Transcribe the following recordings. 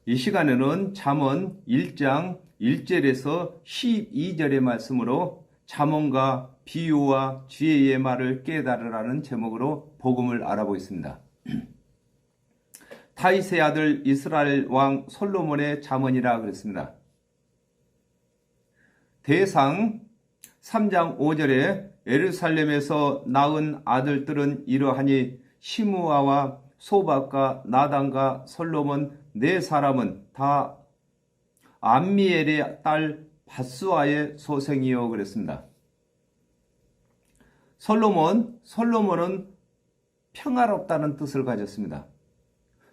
이 시간에는 잠언 1장 1절에서 12절의 말씀으로 잠언과 비유와 지혜의 말을 깨달으라는 제목으로 복음을 알아보겠습니다. 다윗의 아들 이스라엘 왕 솔로몬의 잠언이라 그랬습니다. 대상 3장 5절에 예루살렘에서 낳은 아들들은 이러하니 시므아와 소박과 나단과 솔로몬 네 사람은 다 암미엘의 딸 밧수아의 소생이요 그랬습니다. 솔로몬은 평화롭다는 뜻을 가졌습니다.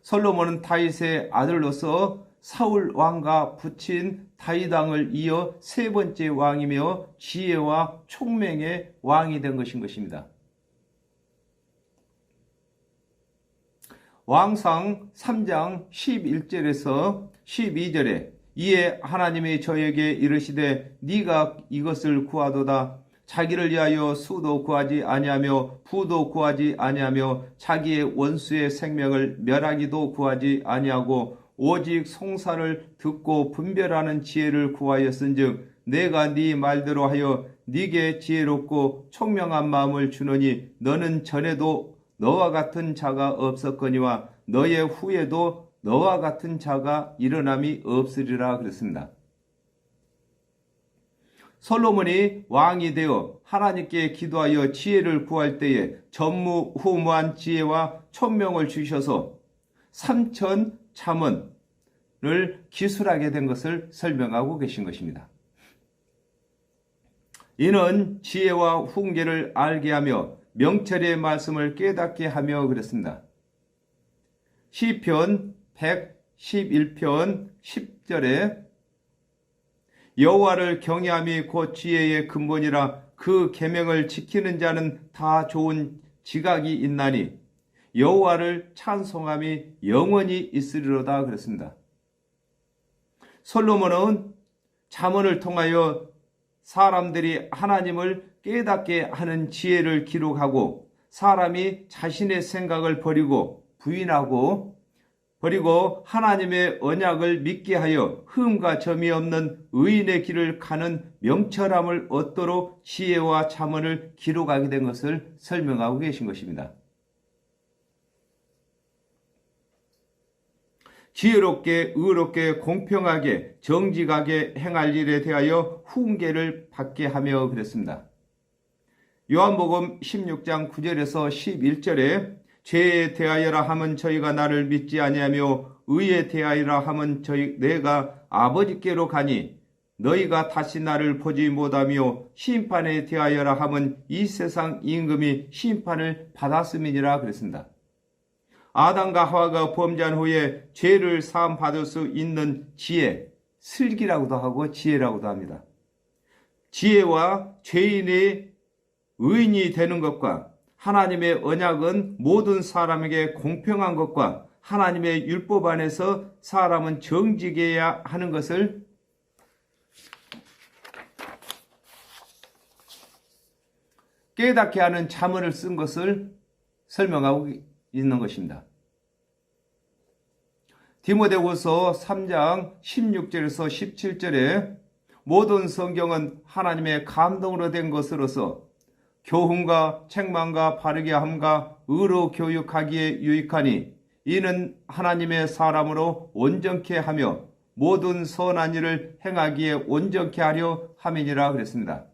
솔로몬은 다윗의 아들로서 사울 왕과 붙인 다윗 왕을 이어 세 번째 왕이며 지혜와 총명의 왕이 된 것입니다. 왕상 3장 11절에서 12절에 이에 하나님이 저에게 이르시되 네가 이것을 구하도다. 자기를 위하여 수도 구하지 아니하며 부도 구하지 아니하며 자기의 원수의 생명을 멸하기도 구하지 아니하고 오직 송사를 듣고 분별하는 지혜를 구하였은즉 내가 네 말대로 하여 네게 지혜롭고 총명한 마음을 주노니 너는 전에도 너와 같은 자가 없었거니와 너의 후에도 너와 같은 자가 일어남이 없으리라 그랬습니다. 솔로몬이 왕이 되어 하나님께 기도하여 지혜를 구할 때에 전무후무한 지혜와 총명을 주셔서 3천 잠언을 기술하게 된 것을 설명하고 계신 것입니다. 이는 지혜와 훈계를 알게 하며 명철의 말씀을 깨닫게 하며 그랬습니다. 시편 111편 10절에 여호와를 경외함이 곧 지혜의 근본이라 그 계명을 지키는 자는 다 좋은 지각이 있나니 여호와를 찬송함이 영원히 있으리로다 그랬습니다. 솔로몬은 잠언을 통하여 사람들이 하나님을 깨닫게 하는 지혜를 기록하고 사람이 자신의 생각을 버리고 하나님의 언약을 믿게 하여 흠과 점이 없는 의인의 길을 가는 명철함을 얻도록 지혜와 잠언을 기록하게 된 것을 설명하고 계신 것입니다. 지혜롭게 의롭게 공평하게 정직하게 행할 일에 대하여 훈계를 받게 하며 그랬습니다. 요한복음 16장 9절에서 11절에 죄에 대하여라 하면 저희가 나를 믿지 아니하며 의에 대하여라 하면 내가 아버지께로 가니 너희가 다시 나를 보지 못하며 심판에 대하여라 하면 이 세상 임금이 심판을 받았음이니라 그랬습니다. 아담과 하와가 범죄한 후에 죄를 사함 받을 수 있는 지혜, 슬기라고도 하고 지혜라고도 합니다. 지혜와 죄인의 의인이 되는 것과 하나님의 언약은 모든 사람에게 공평한 것과 하나님의 율법 안에서 사람은 정직해야 하는 것을 깨닫게 하는 잠언을 쓴 것을 설명하고 있는 것입니다. 디모데후서 3장 16절에서 17절에 모든 성경은 하나님의 감동으로 된 것으로서 교훈과 책망과 바르게 함과 의로 교육하기에 유익하니 이는 하나님의 사람으로 온전케 하며 모든 선한 일을 행하기에 온전케 하려 함이니라 그랬습니다.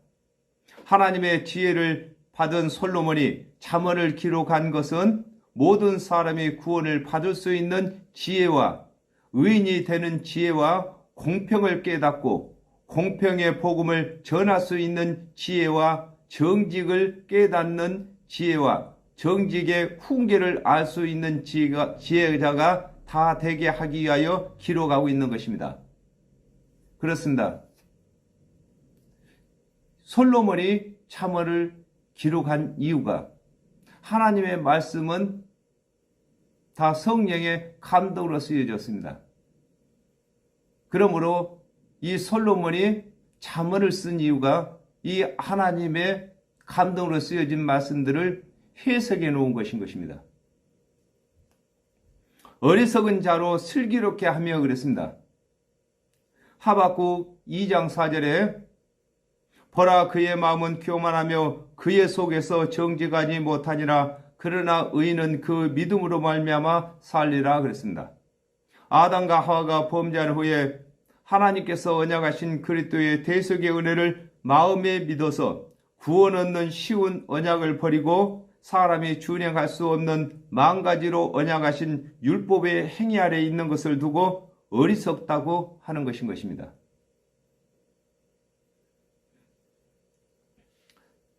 하나님의 지혜를 받은 솔로몬이 잠언을 기록한 것은 모든 사람이 구원을 받을 수 있는 지혜와 의인이 되는 지혜와 공평을 깨닫고 공평의 복음을 전할 수 있는 지혜와 정직을 깨닫는 지혜와 정직의 훈계를 알 수 있는 지혜자가 다 되게 하기 위하여 기록하고 있는 것입니다. 그렇습니다. 솔로몬이 잠언을 기록한 이유가 하나님의 말씀은 다 성령의 감동으로 쓰여졌습니다. 그러므로 이 솔로몬이 잠언을 쓴 이유가 이 하나님의 감동으로 쓰여진 말씀들을 해석해 놓은 것인 것입니다. 어리석은 자로 슬기롭게 하며 그랬습니다. 하박국 2장 4절에 보라 그의 마음은 교만하며 그의 속에서 정직하지 못하니라. 그러나 의인은 그 믿음으로 말미암아 살리라 그랬습니다. 아담과 하와가 범죄한 후에 하나님께서 언약하신 그리스도의 대속의 은혜를 마음에 믿어서 구원 얻는 쉬운 언약을 버리고 사람이 준행할 수 없는 만가지로 언약하신 율법의 행위 아래 있는 것을 두고 어리석다고 하는 것인 것입니다.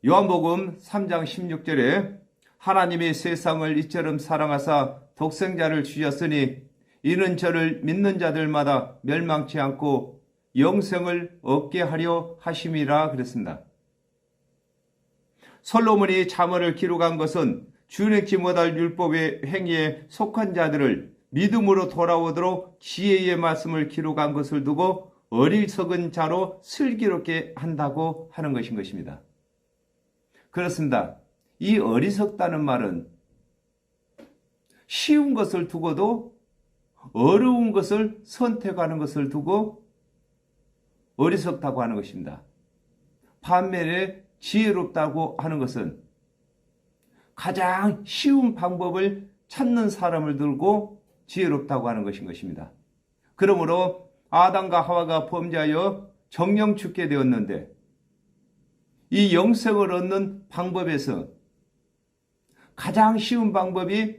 요한복음 3장 16절에 하나님이 세상을 이처럼 사랑하사 독생자를 주셨으니 이는 저를 믿는 자들마다 멸망치 않고 영생을 얻게 하려 하심이라 그랬습니다. 솔로몬이 잠언을 기록한 것은 준행치 못할 율법의 행위에 속한 자들을 믿음으로 돌아오도록 지혜의 말씀을 기록한 것을 두고 어리석은 자로 슬기롭게 한다고 하는 것인 것입니다. 그렇습니다. 이 어리석다는 말은 쉬운 것을 두고도 어려운 것을 선택하는 것을 두고 어리석다고 하는 것입니다. 반면에 지혜롭다고 하는 것은 가장 쉬운 방법을 찾는 사람을 들고 지혜롭다고 하는 것인 것입니다. 그러므로 아담과 하와가 범죄하여 정령 죽게 되었는데 이 영생을 얻는 방법에서 가장 쉬운 방법이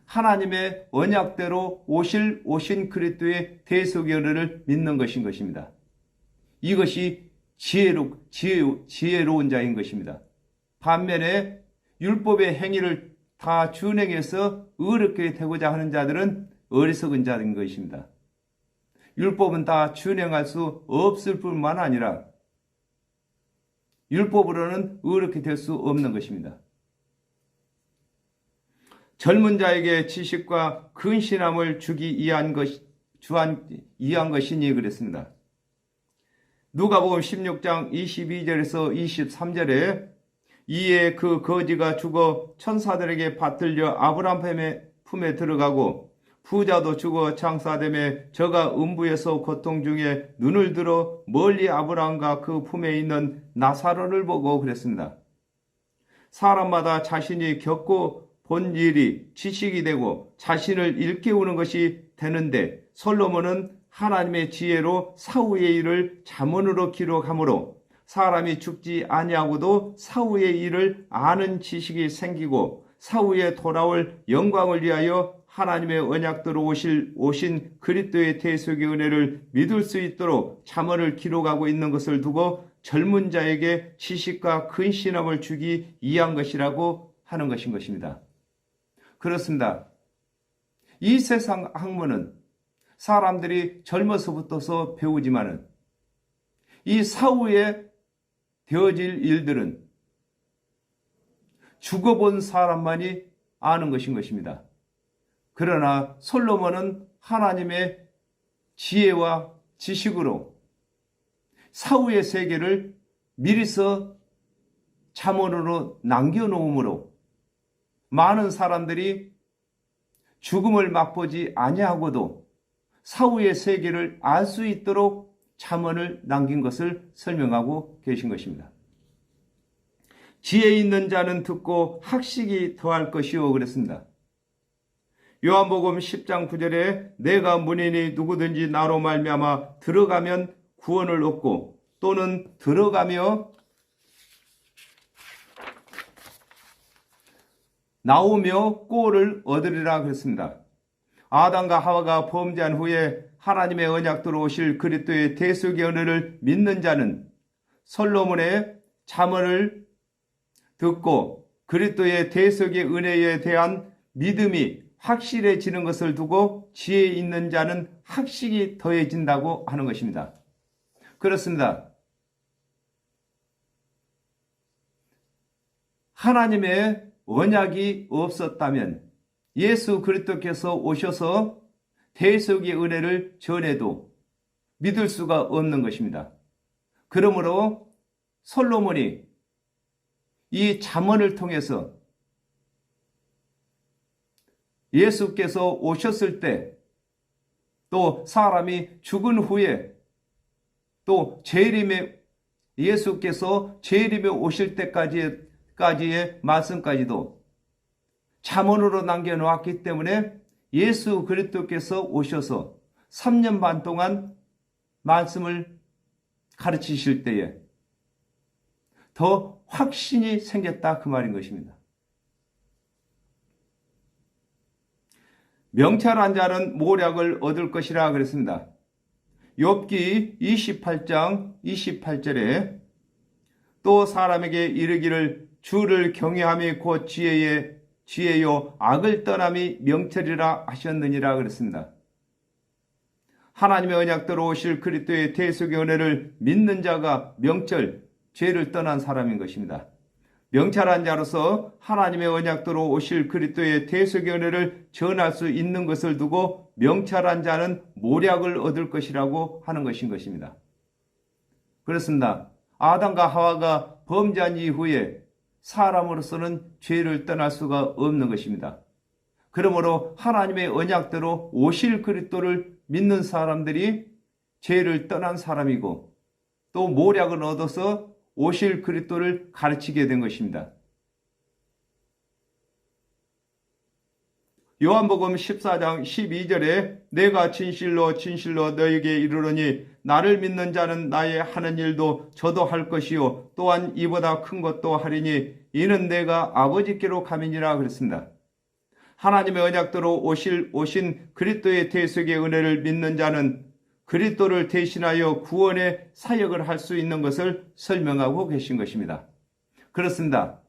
하나님의 언약대로 오신 그리스도의 대속의 은혜를 믿는 것인 것입니다. 이것이 지혜로운 자인 것입니다. 반면에 율법의 행위를 다 준행해서 의롭게 되고자 하는 자들은 어리석은 자인 것입니다. 율법은 다 준행할 수 없을 뿐만 아니라 율법으로는 의롭게 될 수 없는 것입니다. 젊은 자에게 지식과 근신함을 주기 위한 것이니 그랬습니다. 누가복음 16장 22절에서 23절에 이에 그 거지가 죽어 천사들에게 받들려 아브라함의 품에 들어가고 부자도 죽어 장사됨에 저가 음부에서 고통 중에 눈을 들어 멀리 아브라함과 그 품에 있는 나사로를 보고 그랬습니다. 사람마다 자신이 겪고 본 일이 지식이 되고 자신을 일깨우는 것이 되는데 솔로몬은 하나님의 지혜로 사후의 일을 잠언으로 기록하므로 사람이 죽지 아니하고도 사후의 일을 아는 지식이 생기고 사후에 돌아올 영광을 위하여 하나님의 언약대로 오신 그리스도의 대속의 은혜를 믿을 수 있도록 잠언을 기록하고 있는 것을 두고 젊은 자에게 지식과 근신함을 주기 위한 것이라고 하는 것인 것입니다. 그렇습니다. 이 세상 학문은 사람들이 젊어서부터서 배우지만은 이 사후에 되어질 일들은 죽어본 사람만이 아는 것인 것입니다. 그러나 솔로몬은 하나님의 지혜와 지식으로 사후의 세계를 미리서 잠언으로 남겨놓음으로 많은 사람들이 죽음을 맛보지 아니하고도 사후의 세계를 알 수 있도록 잠언을 남긴 것을 설명하고 계신 것입니다. 지혜 있는 자는 듣고 학식이 더할 것이요 그랬습니다. 요한복음 10장 9절에 내가 문이니 누구든지 나로 말미암아 들어가면 구원을 얻고 또는 들어가며 나오며 꼴을 얻으리라 그랬습니다. 아담과 하와가 범죄한 후에 하나님의 언약대로 오실 그리스도의 대속의 은혜를 믿는 자는 솔로몬의 잠언을 듣고 그리스도의 대속의 은혜에 대한 믿음이 확실해지는 것을 두고 지혜 있는 자는 학식이 더해진다고 하는 것입니다. 그렇습니다. 하나님의 언약이 없었다면 예수 그리스도께서 오셔서 대속의 은혜를 전해도 믿을 수가 없는 것입니다. 그러므로 솔로몬이 이 잠언을 통해서 예수께서 오셨을 때, 또 사람이 죽은 후에, 또 예수께서 재림에 오실 때까지의 말씀까지도 잠언으로 남겨놓았기 때문에 예수 그리스도께서 오셔서 3년 반 동안 말씀을 가르치실 때에 더 확신이 생겼다, 그 말인 것입니다. 명철한 자는 모략을 얻을 것이라 그랬습니다. 욥기 28장 28절에 또 사람에게 이르기를 주를 경외함이 곧 지혜요 악을 떠남이 명철이라 하셨느니라 그랬습니다. 하나님의 언약대로 오실 그리스도의 대속의 은혜를 믿는 자가 명철, 죄를 떠난 사람인 것입니다. 명철한 자로서 하나님의 언약대로 오실 그리스도의 대속의 은혜를 전할 수 있는 것을 두고 명철한 자는 모략을 얻을 것이라고 하는 것인 것입니다. 그렇습니다. 아담과 하와가 범죄한 이후에 사람으로서는 죄를 떠날 수가 없는 것입니다. 그러므로 하나님의 언약대로 오실 그리스도를 믿는 사람들이 죄를 떠난 사람이고 또 모략을 얻어서 오실 그리스도를 가르치게 된 것입니다. 요한복음 14장 12절에 내가 진실로 너에게 이르노니 나를 믿는 자는 나의 하는 일도 저도 할 것이요 또한 이보다 큰 것도 하리니 이는 내가 아버지께로 감이니라 그랬습니다. 하나님의 언약대로 오신 그리스도의 대속의 은혜를 믿는 자는 그리스도를 대신하여 구원의 사역을 할 수 있는 것을 설명하고 계신 것입니다. 그렇습니다.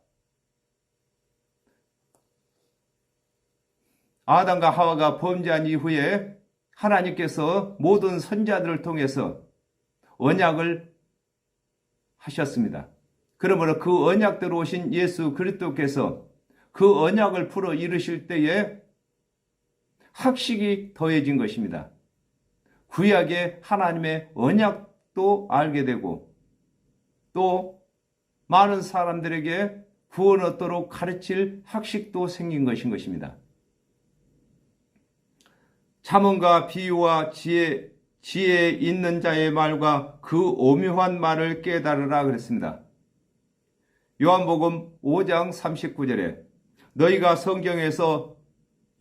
아담과 하와가 범죄한 이후에 하나님께서 모든 선지자들을 통해서 언약을 하셨습니다. 그러므로 그 언약대로 오신 예수 그리스도께서 그 언약을 풀어 이루실 때에 학식이 더해진 것입니다. 구약의 하나님의 언약도 알게 되고 또 많은 사람들에게 구원 얻도록 가르칠 학식도 생긴 것인 것입니다. 잠언과 비유와 지혜 있는 자의 말과 그 오묘한 말을 깨달으라 그랬습니다. 요한복음 5장 39절에 너희가 성경에서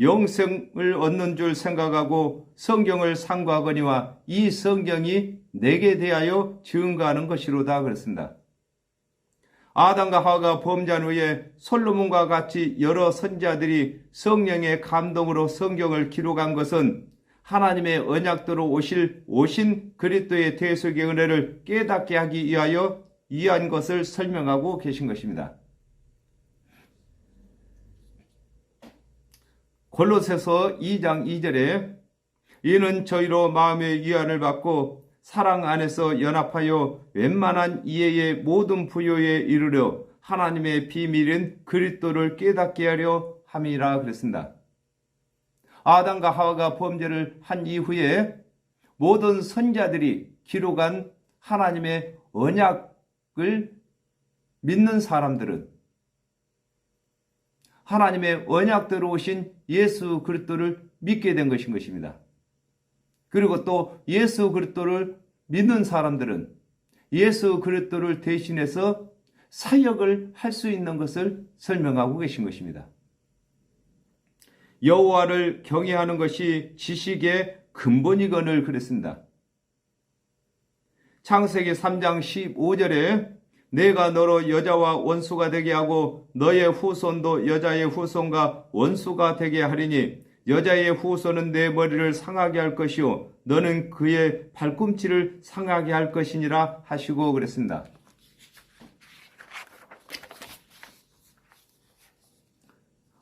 영생을 얻는 줄 생각하고 성경을 상고하거니와 이 성경이 내게 대하여 증거하는 것이로다 그랬습니다. 아담과 하와가 범죄한 후에 솔로몬과 같이 여러 선지자들이 성령의 감동으로 성경을 기록한 것은 하나님의 언약대로 오신 그리스도의 대속의 은혜를 깨닫게 하기 위하여 이한 것을 설명하고 계신 것입니다. 골로새서 2장 2절에 이는 저희로 마음의 위안을 받고 사랑 안에서 연합하여 웬만한 이해의 모든 부요에 이르려 하나님의 비밀인 그리스도를 깨닫게 하려 함이라 그랬습니다. 아담과 하와가 범죄를 한 이후에 모든 선지자들이 기록한 하나님의 언약을 믿는 사람들은 하나님의 언약대로 오신 예수 그리스도를 믿게 된 것인 것입니다. 그리고 또 예수 그리스도를 믿는 사람들은 예수 그리스도를 대신해서 사역을 할 수 있는 것을 설명하고 계신 것입니다. 여호와를 경외하는 것이 지식의 근본이거늘 그랬습니다. 창세기 3장 15절에 내가 너로 여자와 원수가 되게 하고 너의 후손도 여자의 후손과 원수가 되게 하리니 여자의 후손은 내 머리를 상하게 할 것이요 너는 그의 발꿈치를 상하게 할 것이니라 하시고 그랬습니다.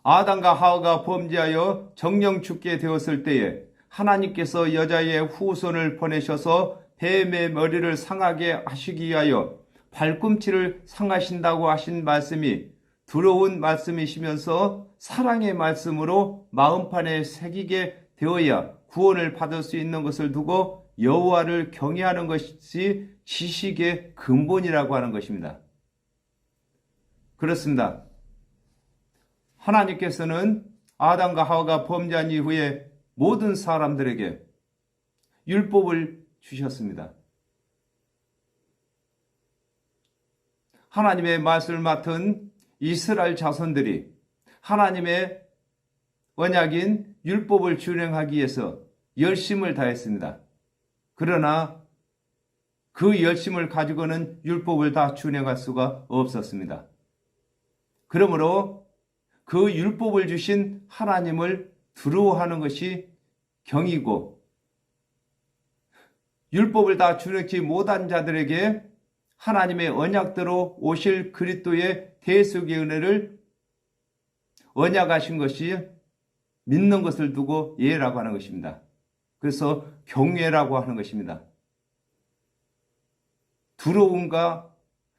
아담과 하와가 범죄하여 정령 죽게 되었을 때에 하나님께서 여자의 후손을 보내셔서 뱀의 머리를 상하게 하시기 위하여 발꿈치를 상하신다고 하신 말씀이 두려운 말씀이시면서 사랑의 말씀으로 마음판에 새기게 되어야 구원을 받을 수 있는 것을 두고 여호와를 경외하는 것이 지식의 근본이라고 하는 것입니다. 그렇습니다. 하나님께서는 아담과 하와가 범죄한 이후에 모든 사람들에게 율법을 주셨습니다. 하나님의 말씀을 맡은 이스라엘 자손들이 하나님의 언약인 율법을 준행하기 위해서 열심을 다했습니다. 그러나 그 열심을 가지고는 율법을 다 준행할 수가 없었습니다. 그러므로 그 율법을 주신 하나님을 두려워하는 것이 경이고, 율법을 다 준행치 못한 자들에게 하나님의 언약대로 오실 그리스도의 대속의 은혜를 언약하신 것이 믿는 것을 두고 예라고 하는 것입니다. 그래서 경외라고 하는 것입니다. 두려움과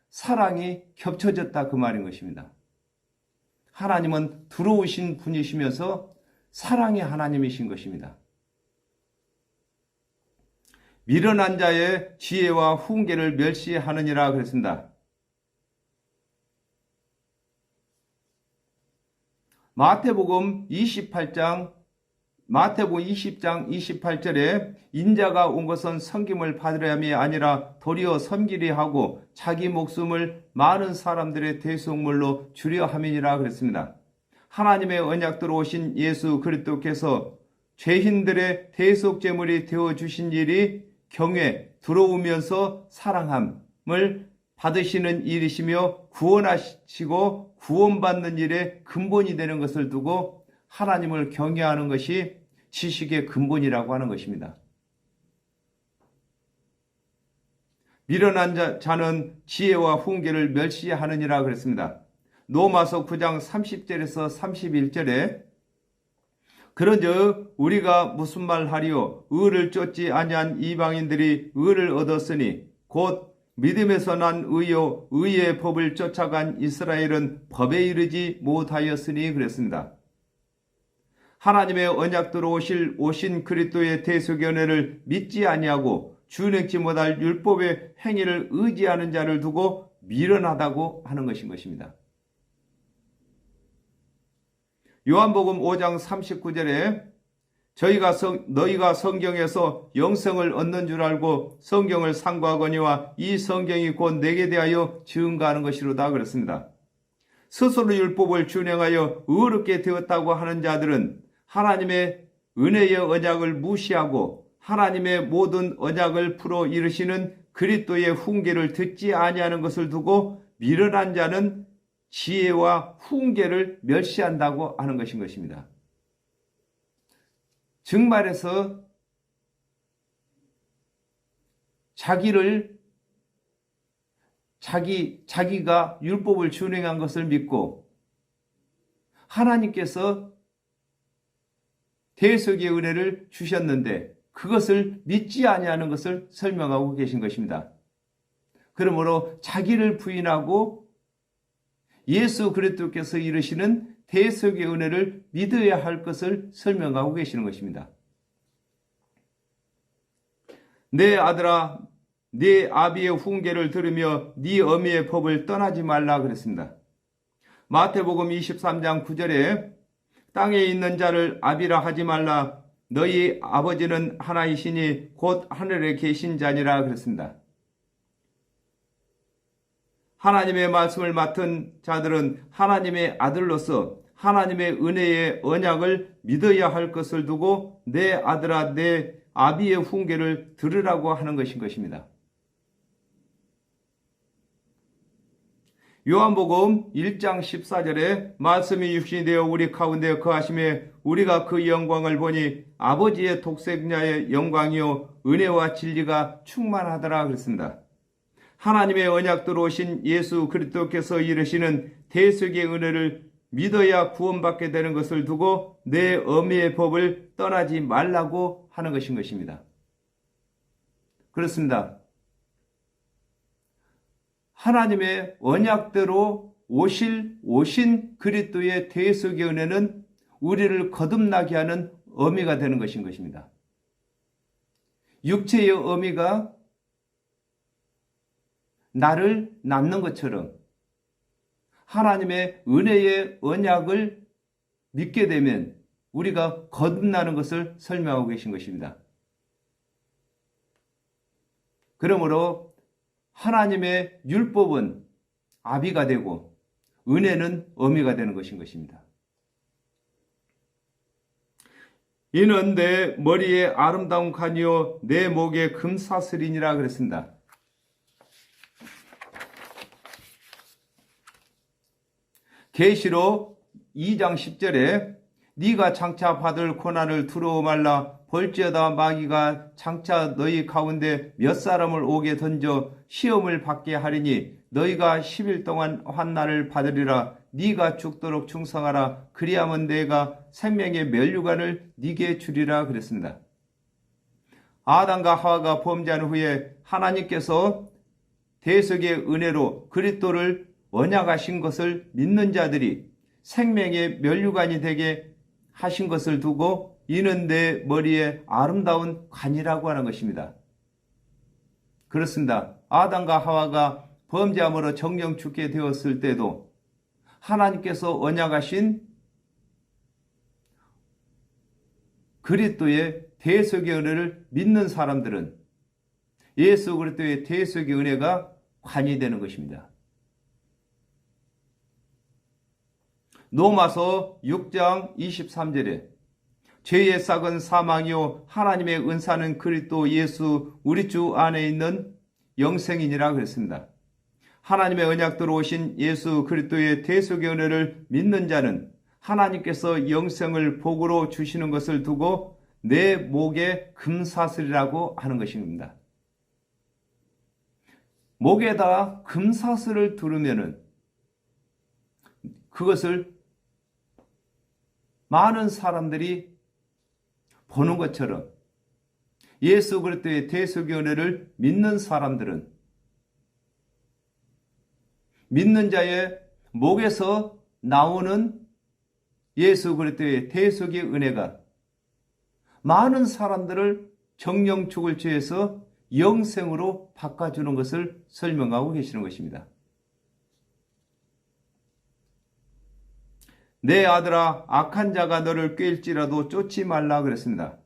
사랑이 겹쳐졌다 그 말인 것입니다. 하나님은 두려우신 분이시면서 사랑의 하나님이신 것입니다. 미련한 자의 지혜와 훈계를 멸시하느니라 그랬습니다. 마태복음 20장 28절에 인자가 온 것은 섬김을 받으려 함이 아니라 도리어 섬기려 하고 자기 목숨을 많은 사람들의 대속물로 주려 함이니라 그랬습니다. 하나님의 언약대로 오신 예수 그리스도께서 죄인들의 대속제물이 되어주신 일이 경외, 두려우면서 사랑함을 받으시는 일이시며 구원하시고 구원받는 일의 근본이 되는 것을 두고 하나님을 경외하는 것이 지식의 근본이라고 하는 것입니다. 미련한 자는 지혜와 훈계를 멸시하느니라 그랬습니다. 로마서 9장 30절에서 31절에 그런즉 우리가 무슨 말하리요? 의를 쫓지 아니한 이방인들이 의를 얻었으니 곧 믿음에서 난 의요 의의 법을 쫓아간 이스라엘은 법에 이르지 못하였으니 그랬습니다. 하나님의 언약대로 오신 그리스도의 대속의 은혜를 믿지 아니하고 준행치 못할 율법의 행위를 의지하는 자를 두고 미련하다고 하는 것입니다. 요한복음 5장 39절에 너희가 성경에서 영생을 얻는 줄 알고 성경을 상고하거니와 이 성경이 곧 내게 대하여 증거하는 것이로다 그랬습니다. 스스로 율법을 준행하여 의롭게 되었다고 하는 자들은 하나님의 은혜의 언약을 무시하고 하나님의 모든 언약을 풀어 이루시는 그리스도의 훈계를 듣지 아니하는 것을 두고 미련한 자는 지혜와 훈계를 멸시한다고 하는 것입니다. 즉 말해서 자기가 율법을 준행한 것을 믿고 하나님께서 대속의 은혜를 주셨는데 그것을 믿지 아니하는 것을 설명하고 계신 것입니다. 그러므로 자기를 부인하고 예수 그리스도께서 이루시는 대속의 은혜를 믿어야 할 것을 설명하고 계시는 것입니다. 내 아들아, 네 아비의 훈계를 들으며 네 어미의 법을 떠나지 말라 그랬습니다. 마태복음 23장 9절에 땅에 있는 자를 아비라 하지 말라. 너희 아버지는 하나이시니 곧 하늘에 계신 자니라 그랬습니다. 하나님의 말씀을 맡은 자들은 하나님의 아들로서 하나님의 은혜의 언약을 믿어야 할 것을 두고 내 아들아 내 아비의 훈계를 들으라고 하는 것입니다. 요한복음 1장 14절에 말씀이 육신이 되어 우리 가운데 거하심에 우리가 그 영광을 보니 아버지의 독생자의 영광이요 은혜와 진리가 충만하더라 그랬습니다. 하나님의 언약대로 오신 예수 그리스도께서 이루시는 대속의 은혜를 믿어야 구원받게 되는 것을 두고 내 어미의 법을 떠나지 말라고 하는 것입니다. 그렇습니다. 하나님의 언약대로 오신 그리스도의 대속의 은혜는 우리를 거듭나게 하는 어미가 되는 것입니다. 육체의 어미가 나를 낳는 것처럼 하나님의 은혜의 언약을 믿게 되면 우리가 거듭나는 것을 설명하고 계신 것입니다. 그러므로 하나님의 율법은 아비가 되고 은혜는 어미가 되는 것입니다. 이는 내 머리에 아름다운 관이요 내 목에 금사슬이니라 그랬습니다. 계시록 2장 10절에 네가 장차 받을 고난을 두려워 말라. 볼지어다 마귀가 장차 너희 가운데 몇 사람을 오게 던져 시험을 받게 하리니 너희가 10일 동안 환난을 받으리라. 네가 죽도록 충성하라. 그리하면 내가 생명의 면류관을 네게 주리라 그랬습니다. 아담과 하와가 범죄한 후에 하나님께서 대속의 은혜로 그리스도를 언약하신 것을 믿는 자들이 생명의 면류관이 되게 하신 것을 두고 이는 내 머리에 아름다운 관이라고 하는 것입니다. 그렇습니다. 아담과 하와가 범죄함으로 정령 죽게 되었을 때도 하나님께서 언약하신 그리스도의 대속의 은혜를 믿는 사람들은 예수 그리스도의 대속의 은혜가 관이 되는 것입니다. 로마서 6장 23절에 죄의 싹은 사망이요 하나님의 은사는 그리스도 예수 우리 주 안에 있는 영생이니라 그랬습니다. 하나님의 언약대로 오신 예수 그리스도의 대속의 은혜를 믿는 자는 하나님께서 영생을 복으로 주시는 것을 두고 내 목에 금사슬이라고 하는 것입니다. 목에다 금사슬을 두르면은 그것을 많은 사람들이 보는 것처럼 예수 그리스도의 대속의 은혜를 믿는 사람들은 믿는 자의 목에서 나오는 예수 그리스도의 대속의 은혜가 많은 사람들을 정령 죽을 죄에서 영생으로 바꿔주는 것을 설명하고 계시는 것입니다. 내 아들아 악한 자가 너를 꾀일지라도 쫓지 말라 그랬습니다.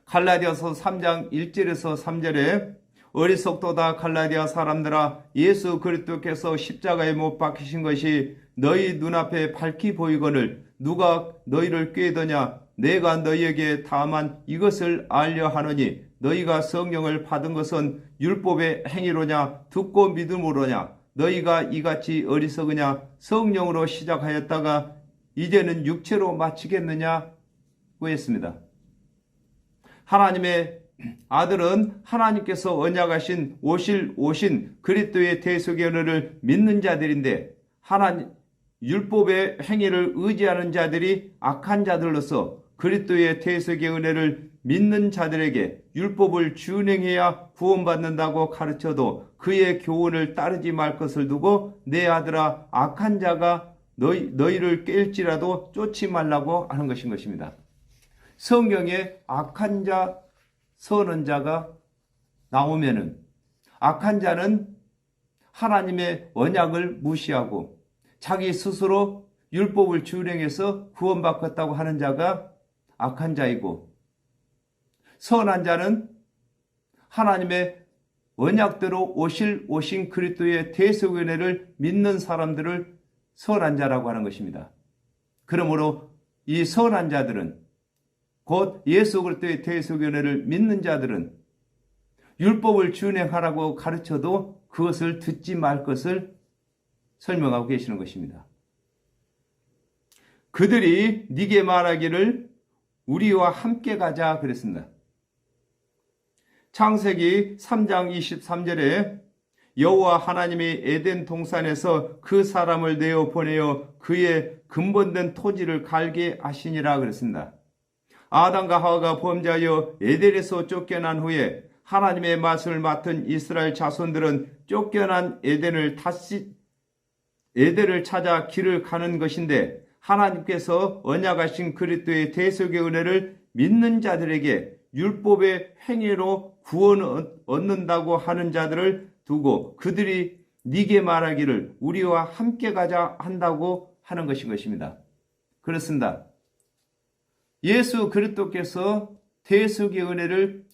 갈라디아서 3장 1절에서 3절에 어리석도다 갈라디아 사람들아 예수 그리스도께서 십자가에 못 박히신 것이 너희 눈앞에 밝히 보이거늘 누가 너희를 꾀더냐 내가 너희에게 다만 이것을 알려 하노니 너희가 성령을 받은 것은 율법의 행위로냐 듣고 믿음으로냐 너희가 이같이 어리석으냐 성령으로 시작하였다가 이제는 육체로 마치겠느냐고 했습니다. 하나님의 아들은 하나님께서 언약하신 오신 그리스도의 대속의 은혜를 믿는 자들인데 하나님 율법의 행위를 의지하는 자들이 악한 자들로서 그리스도의 대속의 은혜를 믿는 자들에게 율법을 준행해야 구원받는다고 가르쳐도 그의 교훈을 따르지 말 것을 두고 내 아들아 악한 자가 너희를 깰지라도 쫓지 말라고 하는 것입니다. 성경에 악한 자, 선한 자가 나오면은 악한 자는 하나님의 언약을 무시하고 자기 스스로 율법을 준행해서 구원받았다고 하는 자가 악한 자이고 선한 자는 하나님의 언약대로 오신 그리스도의 대속의 은혜를 믿는 사람들을 선한 자라고 하는 것입니다. 그러므로 이 선한 자들은 곧 예수 그리스도의 대속의 은혜를 믿는 자들은 율법을 준행하라고 가르쳐도 그것을 듣지 말 것을 설명하고 계시는 것입니다. 그들이 네게 말하기를 우리와 함께 가자 그랬습니다. 창세기 3장 23절에 여호와 하나님이 에덴 동산에서 그 사람을 내어 보내어 그의 근본된 토지를 갈게 하시니라 그랬습니다. 아담과 하와가 범죄하여 에덴에서 쫓겨난 후에 하나님의 말씀을 맡은 이스라엘 자손들은 쫓겨난 에덴을 찾아 길을 가는 것인데 하나님께서 언약하신 그리스도의 대속의 은혜를 믿는 자들에게 율법의 행위로 구원을 얻는다고 하는 자들을 두고 그들이 네게 말하기를 우리와 함께 가자 한다고 하는 것입니다. 그렇습니다. 예수 그리스도께서 대속의 은혜를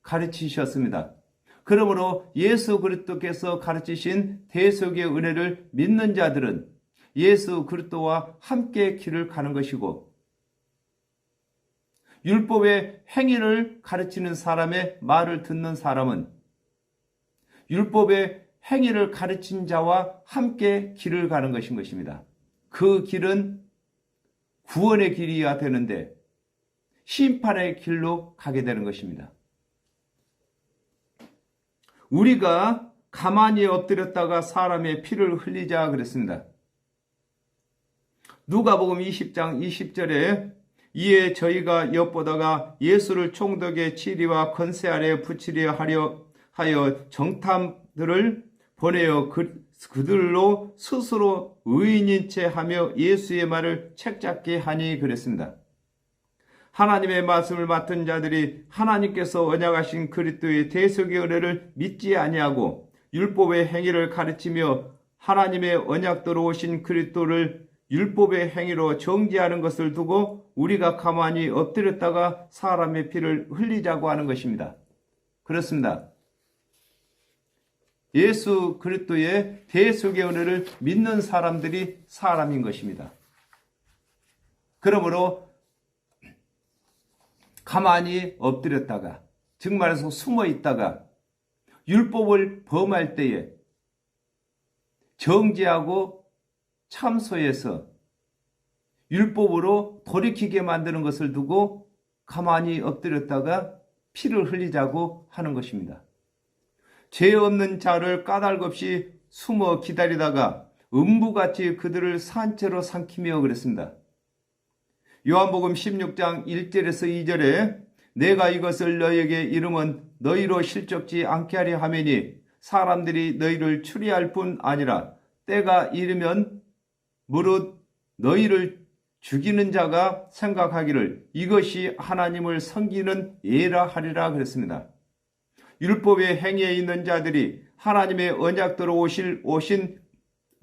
가르치셨습니다. 그러므로 예수 그리스도께서 가르치신 대속의 은혜를 믿는 자들은 예수 그리스도와 함께 길을 가는 것이고, 율법의 행위를 가르치는 사람의 말을 듣는 사람은 율법의 행위를 가르친 자와 함께 길을 가는 것입니다. 그 길은 구원의 길이어야 되는데 심판의 길로 가게 되는 것입니다. 우리가 가만히 엎드렸다가 사람의 피를 흘리자 그랬습니다. 누가복음 20장 20절에 이에 저희가 엿보다가 예수를 총독의 지리와 권세 아래 붙이려 하여 정탐들을 보내어 그들로 스스로 의인인 채 하며 예수의 말을 책잡게 하니 그랬습니다. 하나님의 말씀을 맡은 자들이 하나님께서 언약하신 그리스도의 대속의 은혜를 믿지 아니하고 율법의 행위를 가르치며 하나님의 언약대로 오신 그리스도를 율법의 행위로 정죄하는 것을 두고 우리가 가만히 엎드렸다가 사람의 피를 흘리자고 하는 것입니다. 그렇습니다. 예수 그리스도의 대속의 은혜를 믿는 사람들이 사람인 것입니다. 그러므로 가만히 엎드렸다가, 즉 말해서 숨어 있다가 율법을 범할 때에 정죄하고 참소해서 율법으로 돌이키게 만드는 것을 두고 가만히 엎드렸다가 피를 흘리자고 하는 것입니다. 죄 없는 자를 까닭없이 숨어 기다리다가 음부같이 그들을 산채로 삼키며 그랬습니다. 요한복음 16장 1절에서 2절에 내가 이것을 너희에게 이름은 너희로 실족지 않게 하려 하매니 사람들이 너희를 추리할 뿐 아니라 때가 이르면 무릇 너희를 죽이는 자가 생각하기를 이것이 하나님을 섬기는 예라 하리라 그랬습니다. 율법의 행위에 있는 자들이 하나님의 언약대로 오신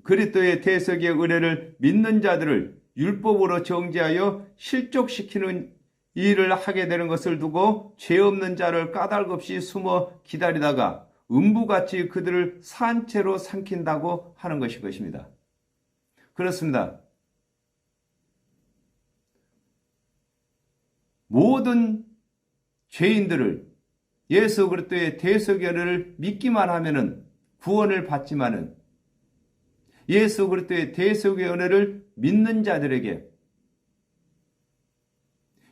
그리스도의 대속의 은혜를 믿는 자들을 율법으로 정죄하여 실족시키는 일을 하게 되는 것을 두고 죄 없는 자를 까닭없이 숨어 기다리다가 음부같이 그들을 산채로 삼킨다고 하는 것입니다. 그렇습니다. 모든 죄인들을 예수 그리스도의 대속의 은혜를 믿기만 하면은 구원을 받지만은 예수 그리스도의 대속의 은혜를 믿는 자들에게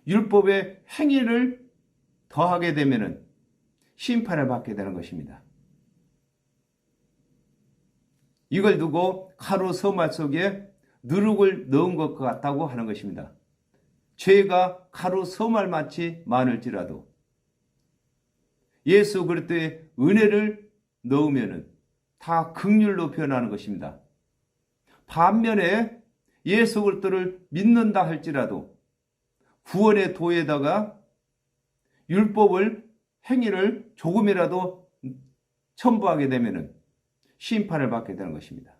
율법의 행위를 더하게 되면은 심판을 받게 되는 것입니다. 이걸 두고 가루 서말 속에 누룩을 넣은 것 같다고 하는 것입니다. 죄가 가루 서말같이 많을지라도 예수 그리스도의 은혜를 넣으면은 다 긍휼로 변하는 것입니다. 반면에 예수 그리스도를 믿는다 할지라도 구원의 도에다가 율법을 행위를 조금이라도 첨부하게 되면은 심판을 받게 되는 것입니다.